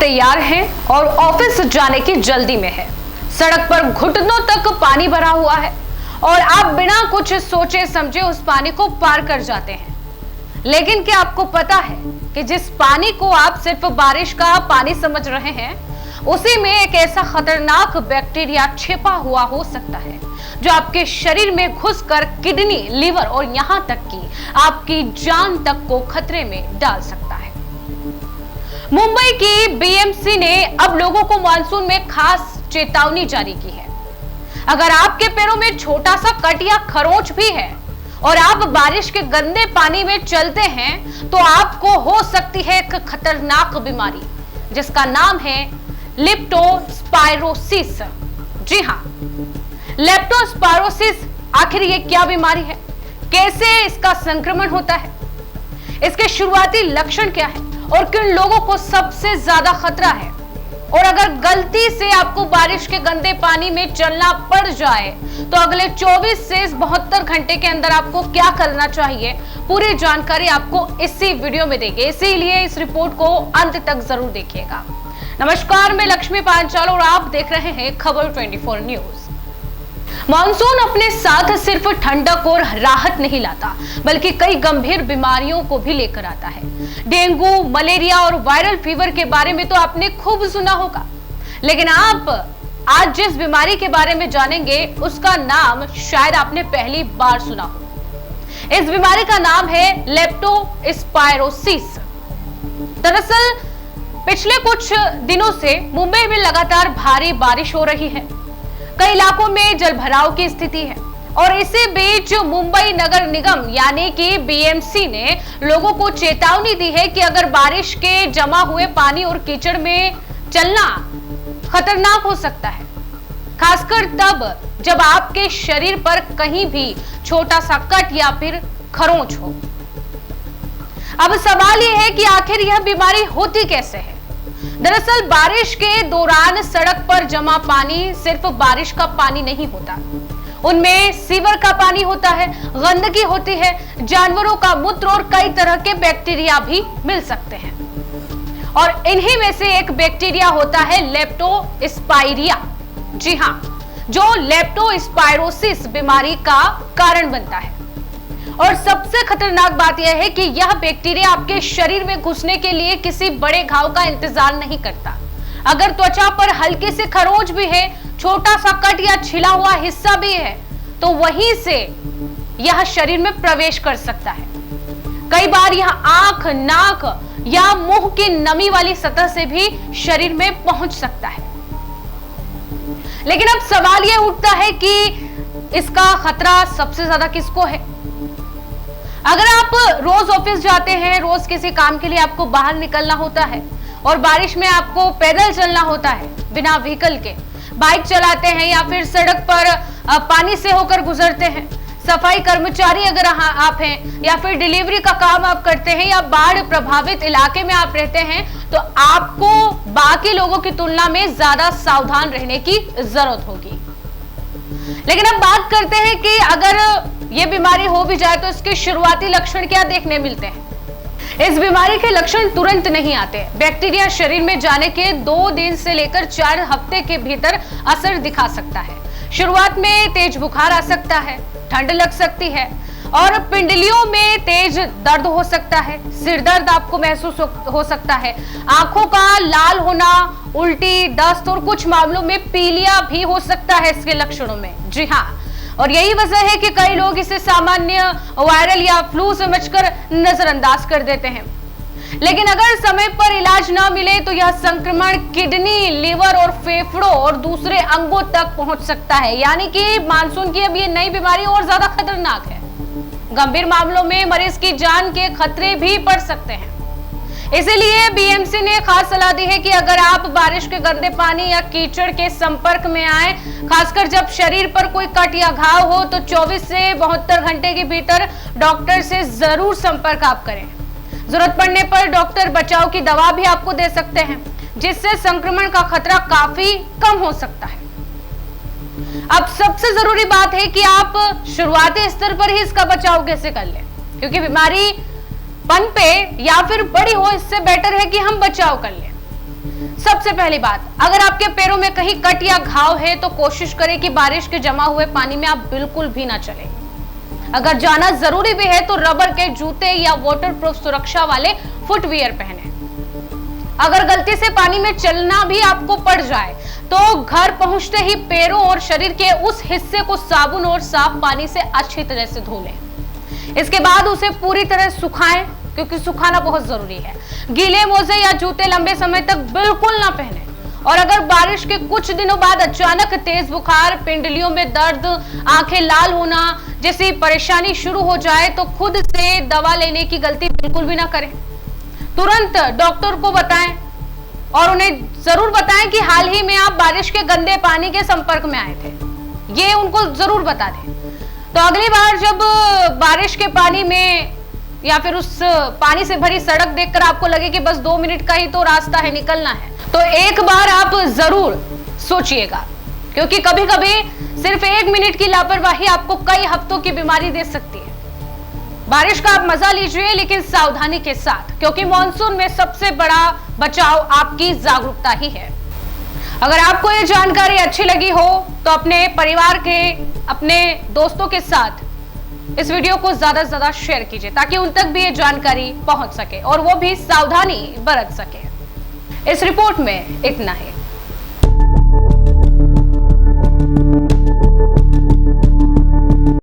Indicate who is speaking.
Speaker 1: तैयार हैं और ऑफिस जाने की जल्दी में है। सड़क पर घुटनों तक पानी भरा हुआ है और आप बिना कुछ सोचे समझे उस पानी को पार कर जाते हैं। लेकिन क्या आपको पता है कि जिस पानी को आप सिर्फ बारिश का पानी समझ रहे हैं, उसी में एक ऐसा खतरनाक बैक्टीरिया छिपा हुआ हो सकता है जो आपके शरीर में घुसकर किडनी, लीवर और यहां तक कि आपकी जान तक को खतरे में डाल सकता है। मुंबई की बीएमसी ने अब लोगों को मानसून में खास चेतावनी जारी की है। अगर आपके पैरों में छोटा सा कट या खरोंच भी है और आप बारिश के गंदे पानी में चलते हैं तो आपको हो सकती है एक खतरनाक बीमारी जिसका नाम है लेप्टोस्पायरोसिस। जी हां, लेप्टोस्पायरोसिस आखिर ये क्या बीमारी है, कैसे इसका संक्रमण होता है, इसके शुरुआती लक्षण क्या है और किन लोगों को सबसे ज्यादा खतरा है, और अगर गलती से आपको बारिश के गंदे पानी में चलना पड़ जाए तो अगले 24 से 72 घंटे के अंदर आपको क्या करना चाहिए, पूरी जानकारी आपको इसी वीडियो में देंगे। इसीलिए इस रिपोर्ट को अंत तक जरूर देखिएगा। नमस्कार, मैं लक्ष्मी पांचाल और आप देख रहे हैं खबर 24 न्यूज। मानसून अपने साथ सिर्फ ठंडक और राहत नहीं लाता, बल्कि कई गंभीर बीमारियों को भी लेकर आता है। डेंगू, मलेरिया और वायरल फीवर के बारे में तो आपने खूब सुना होगा, लेकिन आप आज जिस बीमारी के बारे में जानेंगे उसका नाम शायद आपने पहली बार सुना हो। इस बीमारी का नाम है लेप्टोस्पायरोसिस। दरअसल पिछले कुछ दिनों से मुंबई में लगातार भारी बारिश हो रही है। कई इलाकों में जलभराव की स्थिति है और इसी बीच मुंबई नगर निगम यानी कि बीएमसी ने लोगों को चेतावनी दी है कि अगर बारिश के जमा हुए पानी और कीचड़ में चलना खतरनाक हो सकता है, खासकर तब जब आपके शरीर पर कहीं भी छोटा सा कट या फिर खरोंच हो। अब सवाल यह है कि आखिर यह बीमारी होती कैसे है। दरअसल बारिश के दौरान सड़क पर जमा पानी सिर्फ बारिश का पानी नहीं होता, उनमें सीवर का पानी होता है, गंदगी होती है, जानवरों का मूत्र और कई तरह के बैक्टीरिया भी मिल सकते हैं। और इन्हीं में से एक बैक्टीरिया होता है लेप्टोस्पाइरिया। जी हां, जो लेप्टोस्पायरोसिस बीमारी का कारण बनता है। और सबसे खतरनाक बात यह है कि यह बैक्टीरिया आपके शरीर में घुसने के लिए किसी बड़े घाव का इंतजार नहीं करता। अगर त्वचा पर हल्की से खरोंच भी है, छोटा सा कट या छिला हुआ हिस्सा भी है, तो वहीं से यह शरीर में प्रवेश कर सकता है। कई बार यह आंख, नाक या मुंह की नमी वाली सतह से भी शरीर में पहुंच सकता है। लेकिन अब सवाल यह उठता है कि इसका खतरा सबसे ज्यादा किसको है। अगर आप रोज ऑफिस जाते हैं, रोज किसी काम के लिए आपको बाहर निकलना होता है और बारिश में आपको पैदल चलना होता है बिना व्हीकल के, बाइक चलाते हैं या फिर सड़क पर पानी से होकर गुजरते हैं, सफाई कर्मचारी अगर आप हैं या फिर डिलीवरी का काम आप करते हैं या बाढ़ प्रभावित इलाके में आप रहते हैं, तो आपको बाकी लोगों की तुलना में ज्यादा सावधान रहने की जरूरत होगी। लेकिन अब बात करते हैं कि अगर ये बीमारी हो भी जाए तो इसके शुरुआती लक्षण क्या देखने मिलते हैं। इस बीमारी के लक्षण तुरंत नहीं आते। बैक्टीरिया शरीर में जाने के 2 दिन से लेकर 4 हफ्ते के भीतर असर दिखा सकता है। शुरुआत में तेज बुखार आ सकता है, ठंड लग सकती है और पिंडलियों में तेज दर्द हो सकता है, सिर दर्द आपको महसूस हो सकता है, आंखों का लाल होना, उल्टी, दस्त और कुछ मामलों में पीलिया भी हो सकता है इसके लक्षणों में। जी हाँ, और यही वजह है कि कई लोग इसे सामान्य वायरल या फ्लू समझकर नजरअंदाज कर देते हैं। लेकिन अगर समय पर इलाज न मिले तो यह संक्रमण किडनी, लीवर और फेफड़ों और दूसरे अंगों तक पहुंच सकता है। यानी कि मानसून की अब ये नई बीमारी और ज्यादा खतरनाक है। गंभीर मामलों में मरीज की जान के खतरे भी पड़ सकते हैं। इसीलिए बीएमसी ने खास सलाह दी है कि अगर आप बारिश के गंदे पानी या कीचड़ के संपर्क में आए, खासकर जब शरीर पर कोई कट या घाव हो, तो 24 से 72 घंटे के भीतर डॉक्टर से जरूर संपर्क आप करें। जरूरत पड़ने पर डॉक्टर बचाव की दवा भी आपको दे सकते हैं, जिससे संक्रमण का खतरा काफी कम हो सकता है। अब सबसे जरूरी बात है कि आप शुरुआती स्तर पर ही इसका बचाव कैसे कर लें, क्योंकि बीमारी पनपे या फिर बड़ी हो, इससे बेटर है कि हम बचाव कर लें। सबसे पहली बात, अगर आपके पैरों में कहीं कट या घाव है तो कोशिश करें कि बारिश के जमा हुए पानी में आप बिल्कुल भी ना चलें। अगर जाना जरूरी भी है तो रबर के जूते या वाटरप्रूफ सुरक्षा वाले फुटवियर पहने। अगर गलती से पानी में चलना भी आपको पड़ जाए तो घर पहुंचते ही पैरों और शरीर के उस हिस्से को साबुन और साफ पानी से अच्छी तरह से धो लें। इसके बाद उसे पूरी तरह सुखाएं, क्योंकि सुखाना बहुत जरूरी है। गीले मोजे या जूते लंबे समय तक बिल्कुल ना पहने। और अगर बारिश के कुछ दिनों बाद अचानक तेज बुखार, पिंडलियों में दर्द, आंखें लाल होना जैसी परेशानी शुरू हो जाए तो खुद से दवा लेने की गलती बिल्कुल भी ना करें। तुरंत डॉक्टर को बताएं और उन्हें जरूर बताएं कि हाल ही में आप बारिश के गंदे पानी के संपर्क में आए थे। ये उनको जरूर बता दें। तो अगली बार जब बारिश के पानी में या फिर उस पानी से भरी सड़क देखकर आपको लगे कि बस 2 मिनट का ही तो रास्ता है, निकलना है, तो एक बार आप जरूर सोचिएगा, क्योंकि कभी कभी सिर्फ 1 मिनट की लापरवाही आपको कई हफ्तों की बीमारी दे सकती है। बारिश का आप मजा लीजिए, लेकिन सावधानी के साथ, क्योंकि मॉनसून में सबसे बड़ा बचाव आपकी जागरूकता ही है। अगर आपको ये जानकारी अच्छी लगी हो तो अपने परिवार के, अपने दोस्तों के साथ इस वीडियो को ज्यादा से ज्यादा शेयर कीजिए, ताकि उन तक भी ये जानकारी पहुंच सके और वो भी सावधानी बरत सके। इस रिपोर्ट में इतना ही।